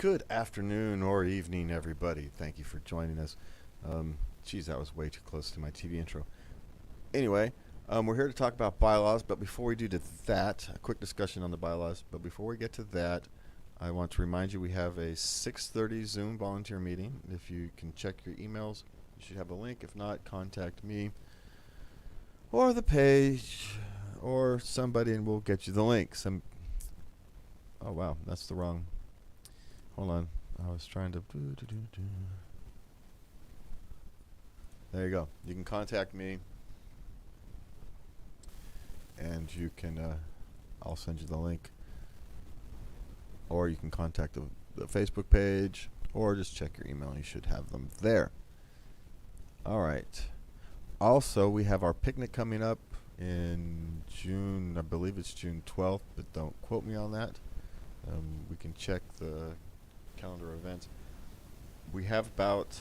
Good afternoon or evening, everybody. Thank you for joining us. Geez, that was way too close to my TV intro. Anyway, we're here to talk about bylaws, but before we do to that, a quick discussion on the bylaws. But before we get to that, I want to remind you we have a 6:30 Zoom volunteer meeting. If you can check your emails, you should have a link. If not, contact me or the page or somebody, and we'll get you the link. Oh wow, that's the wrong. Hold on, I was trying to. There you go. You can contact me, and you can. I'll send you the link, or you can contact the Facebook page, or just check your email. You should have them there. All right. Also, we have our picnic coming up in June. I believe it's June 12th, but don't quote me on that. We can check the calendar events. We have about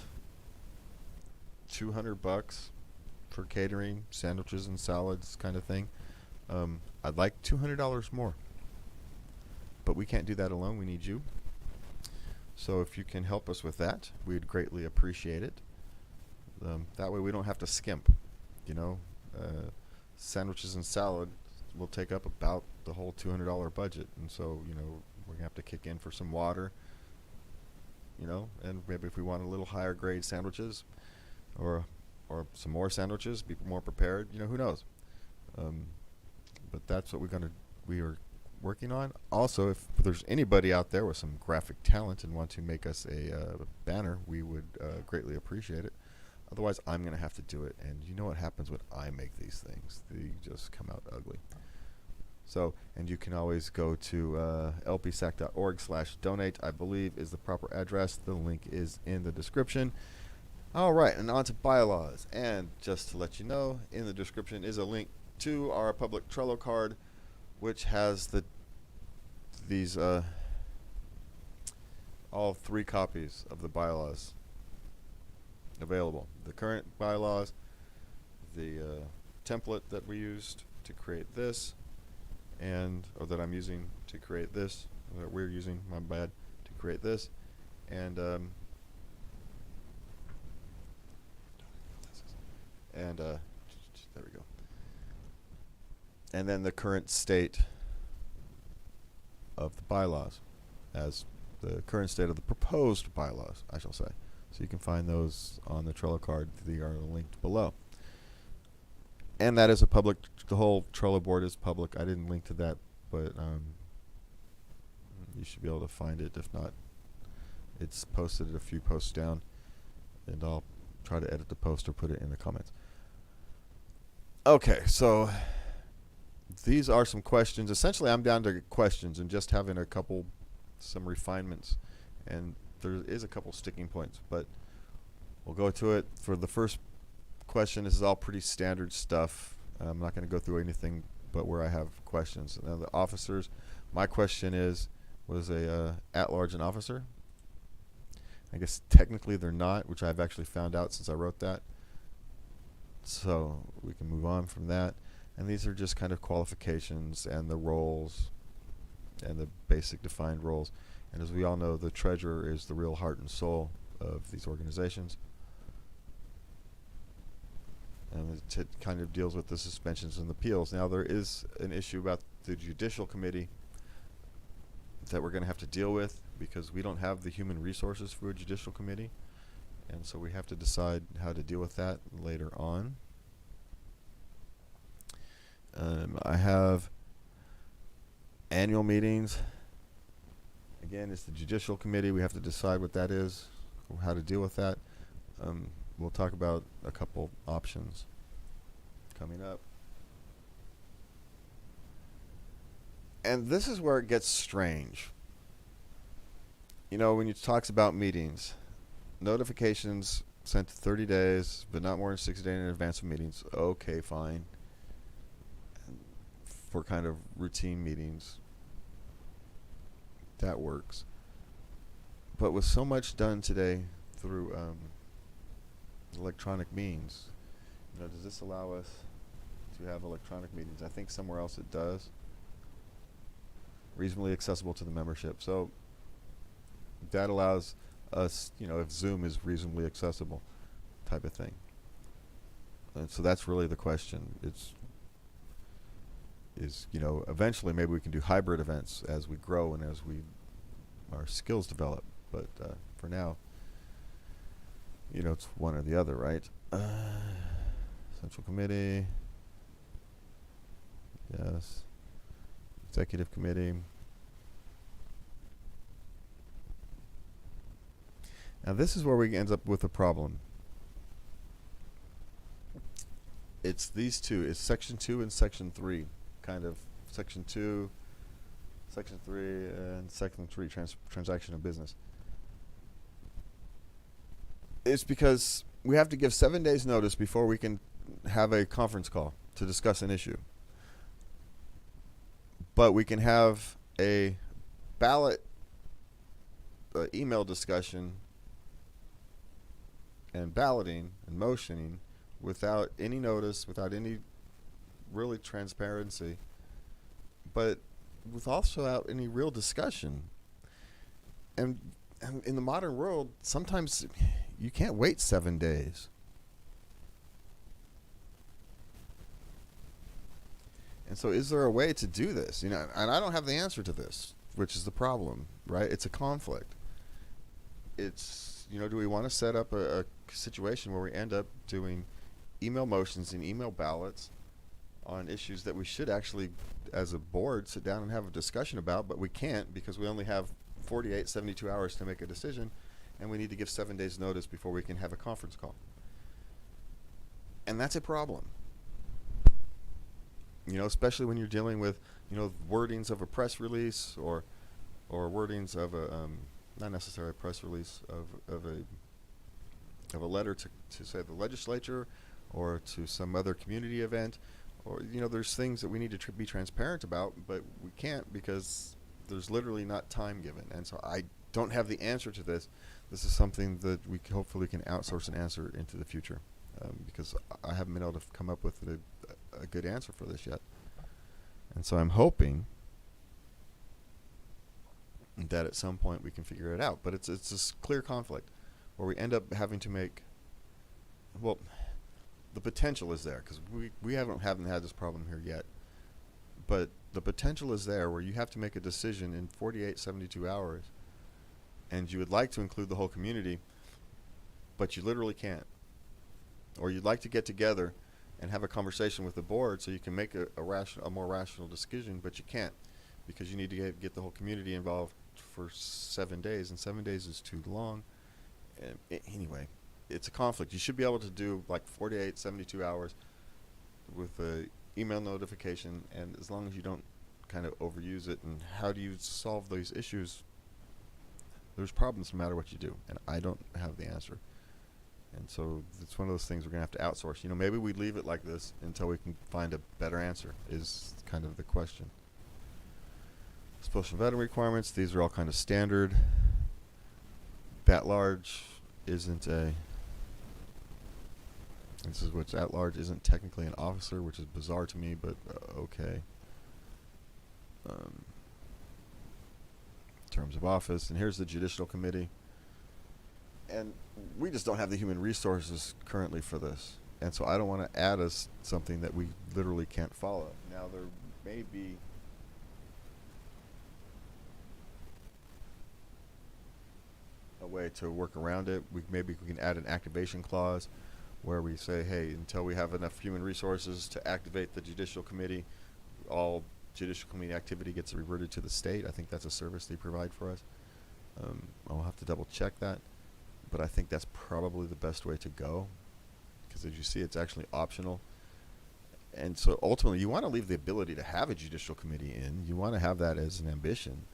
$200 for catering, sandwiches and salads kind of thing. I'd like $200 more, but we can't do that alone. We need you. So if you can help us with that, we'd greatly appreciate it. That way we don't have to skimp. Sandwiches and salad will take up about the whole $200 budget, and so we're gonna have to kick in for some water. And maybe if we want a little higher grade sandwiches, or some more sandwiches, be more prepared. Who knows? But that's what we are working on. Also, if there's anybody out there with some graphic talent and want to make us a banner, we would greatly appreciate it. Otherwise, I'm going to have to do it. And you know what happens when I make these things? They just come out ugly. So, and you can always go to lpsac.org/donate, I believe is the proper address. The link is in the description. All right, and on to bylaws. And just to let you know, in the description is a link to our public Trello card, which has these all 3 copies of the bylaws available. The current bylaws, the template that we used to create this, or that I'm using to create this, that we're using, my bad, to create this, and there we go. And then the current state of the bylaws, as the current state of the proposed bylaws, I shall say. So you can find those on the Trello card. They are linked below. And that is a public, the whole Trello board is public. I didn't link to that, but you should be able to find it. If not, it's posted a few posts down, and I'll try to edit the post or put it in the comments. Okay, so these are some questions. Essentially, I'm down to questions and just having some refinements. And there is a couple sticking points, but we'll go to it. For the first question, this is all pretty standard stuff. I'm not going to go through anything but where I have questions. Now, the officers, my question was a at-large an officer? I guess technically they're not, which I've actually found out since I wrote that. So we can move on from that. And these are just kind of qualifications and the roles and the basic defined roles. And as we all know, the treasurer is the real heart and soul of these organizations. And it kind of deals with the suspensions and appeals. Now, there is an issue about the judicial committee that we're going to have to deal with, because we don't have the human resources for a judicial committee. And so we have to decide how to deal with that later on. I have annual meetings. Again, it's the judicial committee. We have to decide what that is, how to deal with that. We'll talk about a couple options coming up. And this is where it gets strange. When it talks about meetings, notifications sent 30 days, but not more than 60 days in advance of meetings. Okay, fine. For kind of routine meetings, that works. But with so much done today through electronic means, does this allow us to have electronic meetings? I think somewhere else it does. Reasonably accessible to the membership. So that allows us, if Zoom is reasonably accessible, type of thing. And so that's really the question. Eventually maybe we can do hybrid events as we grow and as our skills develop. But for now, it's one or the other, right? Central Committee. Yes. Executive Committee. Now this is where we end up with a problem. It's these two. It's Section 2 and Section 3. Kind of Section 2, Section 3, and Section 3, transaction of business. It's because we have to give 7 days notice before we can have a conference call to discuss an issue. But we can have a ballot email discussion and balloting and motioning without any notice, without any really transparency, but without any real discussion. And in the modern world, sometimes you can't wait 7 days. And so is there a way to do this? And I don't have the answer to this, which is the problem, right? It's a conflict. It's, do we want to set up a situation where we end up doing email motions and email ballots on issues that we should actually, as a board, sit down and have a discussion about, but we can't because we only have 48, 72 hours to make a decision, and we need to give 7 days notice before we can have a conference call. And that's a problem. Especially when you're dealing with, wordings of a press release or wordings of a, not necessarily a press release, of a letter to say the legislature or to some other community event, or there's things that we need to be transparent about, but we can't because there's literally not time given. And so I don't have the answer to this. This is something that we hopefully can outsource and answer into the future, because I haven't been able to come up with a good answer for this yet. And so I'm hoping that at some point we can figure it out. But it's this clear conflict where we end up having to make, well, the potential is there because we haven't had this problem here yet. But the potential is there where you have to make a decision in 48, 72 hours, and you would like to include the whole community, but you literally can't. Or you'd like to get together and have a conversation with the board so you can make a more rational decision, but you can't because you need to get the whole community involved for 7 days, and 7 days is too long. Anyway, it's a conflict. You should be able to do like 48, 72 hours with a email notification, and as long as you don't kind of overuse it. And how do you solve these issues? There's problems no matter what you do, and I don't have the answer. And so it's one of those things we're going to have to outsource. Maybe we leave it like this until we can find a better answer is kind of the question. Social vetting requirements, these are all kind of standard. At-large isn't this is what's at-large isn't technically an officer, which is bizarre to me, but okay. Terms of office, and here's the Judicial Committee. And we just don't have the human resources currently for this. And so I don't want to add us something that we literally can't follow. Now, there may be a way to work around it. Maybe we can add an activation clause where we say, hey, until we have enough human resources to activate the Judicial Committee, all Judicial Committee activity gets reverted to the state. I think that's a service they provide for us. I'll have to double check that. But I think that's probably the best way to go, because as you see, it's actually optional. And so ultimately, you want to leave the ability to have a Judicial Committee in. You want to have that as an ambition.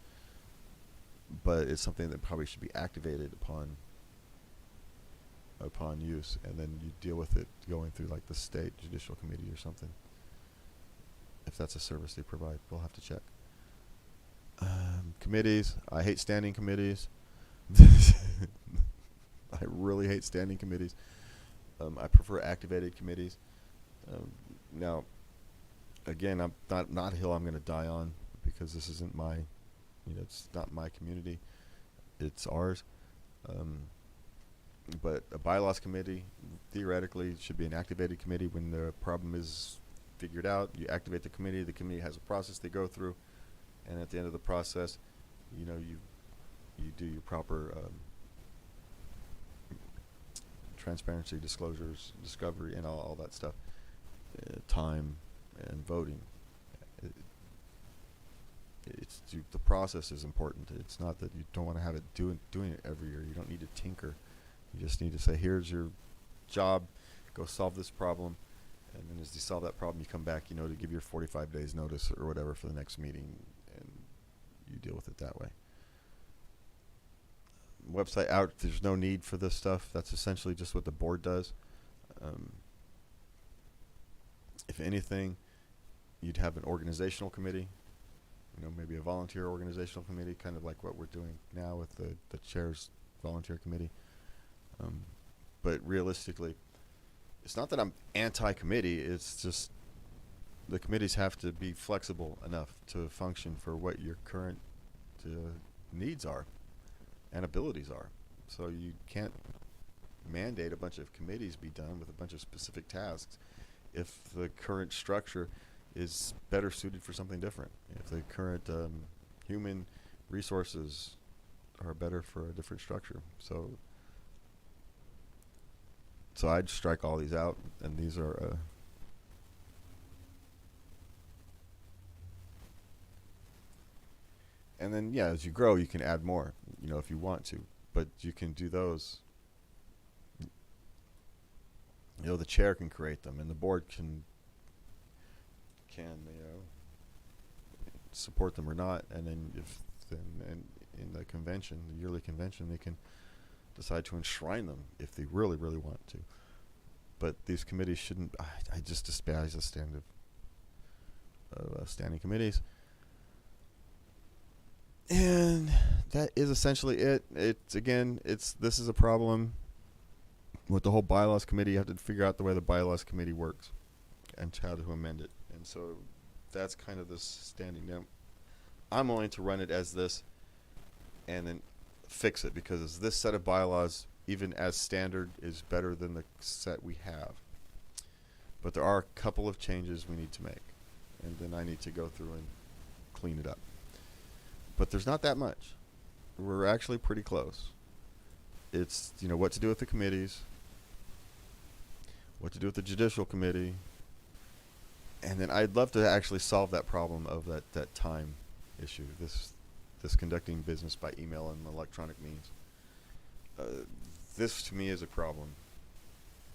But it's something that probably should be activated upon use, and then you deal with it going through like the state Judicial Committee or something. If that's a service they provide, we'll have to check. Committees. I hate standing committees. I really hate standing committees. I prefer activated committees. Now, again, I'm not a hill I'm going to die on, because this isn't my, it's not my community. it's ours. Um, but a bylaws committee theoretically should be an activated committee. When the problem is figured out, you activate the committee. The committee has a process they go through, and at the end of the process, you do your proper transparency, disclosures, discovery, and all that stuff. Time and voting. It, the process is important. It's not that you don't want to have it doing it every year. You don't need to tinker. You just need to say, here's your job, go solve this problem, and then as you solve that problem, you come back, to give your 45 days notice or whatever for the next meeting, and you deal with it that way. Website out, there's no need for this stuff. That's essentially just what the board does. If anything, you'd have an organizational committee, maybe a volunteer organizational committee, kind of like what we're doing now with the chair's volunteer committee. But realistically, it's not that I'm anti-committee, it's just the committees have to be flexible enough to function for what your current needs are and abilities are. So you can't mandate a bunch of committees be done with a bunch of specific tasks if the current structure is better suited for something different. If the current human resources are better for a different structure. So I'd strike all these out, and these are and then as you grow, you can add more, if you want to, but you can do those. The chair can create them, and the board can support them or not, and then and in the convention, the yearly convention, they can decide to enshrine them if they really, really want to. But these committees shouldn't. I just despise the standing committees. And that is essentially it. This is a problem with the whole bylaws committee. You have to figure out the way the bylaws committee works and how to amend it. And so that's kind of this standing down. I'm willing to run it as this and then fix it, because this set of bylaws, even as standard, is better than the set we have. But there are a couple of changes we need to make, and then I need to go through and clean it up. But there's not that much. We're actually pretty close. It's, what to do with the committees, what to do with the judicial committee, and then I'd love to actually solve that problem of that time issue, this conducting business by email and electronic means. This to me is a problem.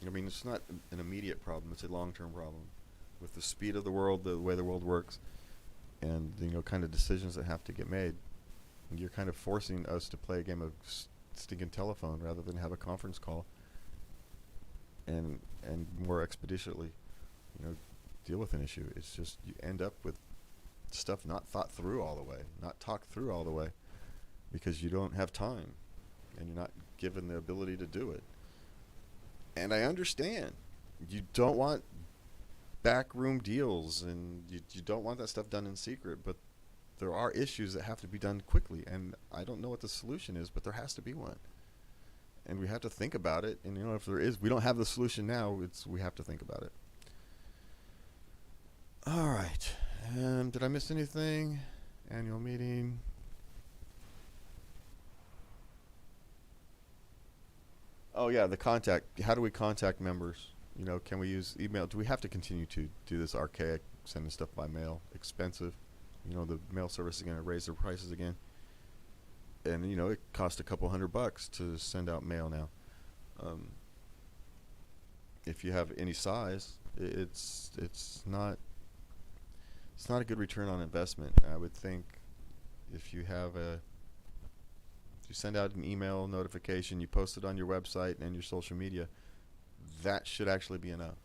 It's not an immediate problem, it's a long-term problem with the speed of the world, the way the world works, and kind of decisions that have to get made. You're kind of forcing us to play a game of stinking telephone rather than have a conference call and more expeditiously deal with an issue. It's just you end up with stuff not thought through all the way, not talked through all the way, because you don't have time and you're not given the ability to do it. And I understand you don't want backroom deals, and you don't want that stuff done in secret, but there are issues that have to be done quickly, and I don't know what the solution is, but there has to be one, and we have to think about it. And if there is, we don't have the solution now, we have to think about it. All right. Did I miss anything? Annual meeting. Oh yeah, the contact. How do we contact members? Can we use email? Do we have to continue to do this archaic sending stuff by mail? Expensive. The mail service is going to raise their prices again. And it costs a couple $100 to send out mail now. If you have any size, it's not a good return on investment. I would think if you send out an email notification, you post it on your website and your social media, that should actually be enough.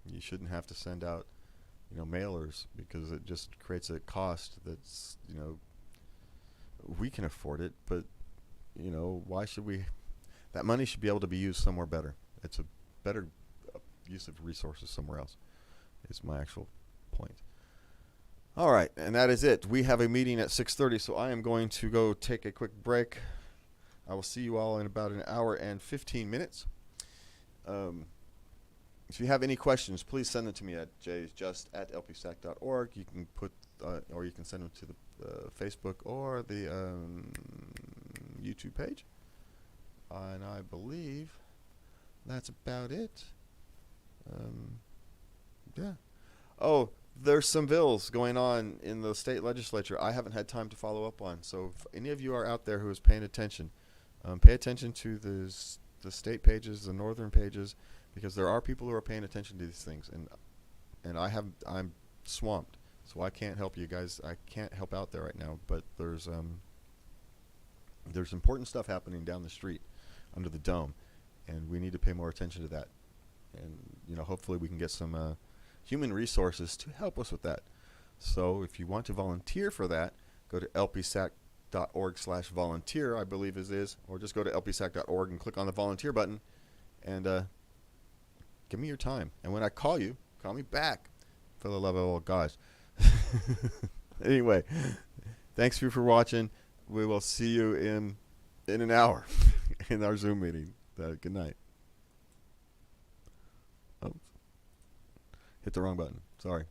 You shouldn't have to send out, mailers, because it just creates a cost that's, we can afford it, but, why should we? That money should be able to be used somewhere better. It's a better use of resources somewhere else, is my actual point. All right, and that is it. We have a meeting at 6:30, so I am going to go take a quick break. I will see you all in about an hour and 15 minutes. If you have any questions, please send them to me at jaysjust@lpsac.org. You can put, or you can send them to the Facebook or the YouTube page. And I believe that's about it. Yeah. Oh, there's some bills going on in the state legislature I haven't had time to follow up on. So if any of you are out there who is paying attention, pay attention to the state pages, the northern pages, because there are people who are paying attention to these things, and I'm swamped, so I can't help you guys. I can't help out there right now. But there's important stuff happening down the street, under the dome, and we need to pay more attention to that. And hopefully we can get some human resources to help us with that. So if you want to volunteer for that, go to lpsac.org/volunteer, I believe it is, or just go to lpsac.org and click on the volunteer button, and give me your time. And when I call you, call me back, for the love of all gods. Anyway, thanks for watching. We will see you in an hour in our Zoom meeting. Good night. Oh, hit the wrong button. Sorry.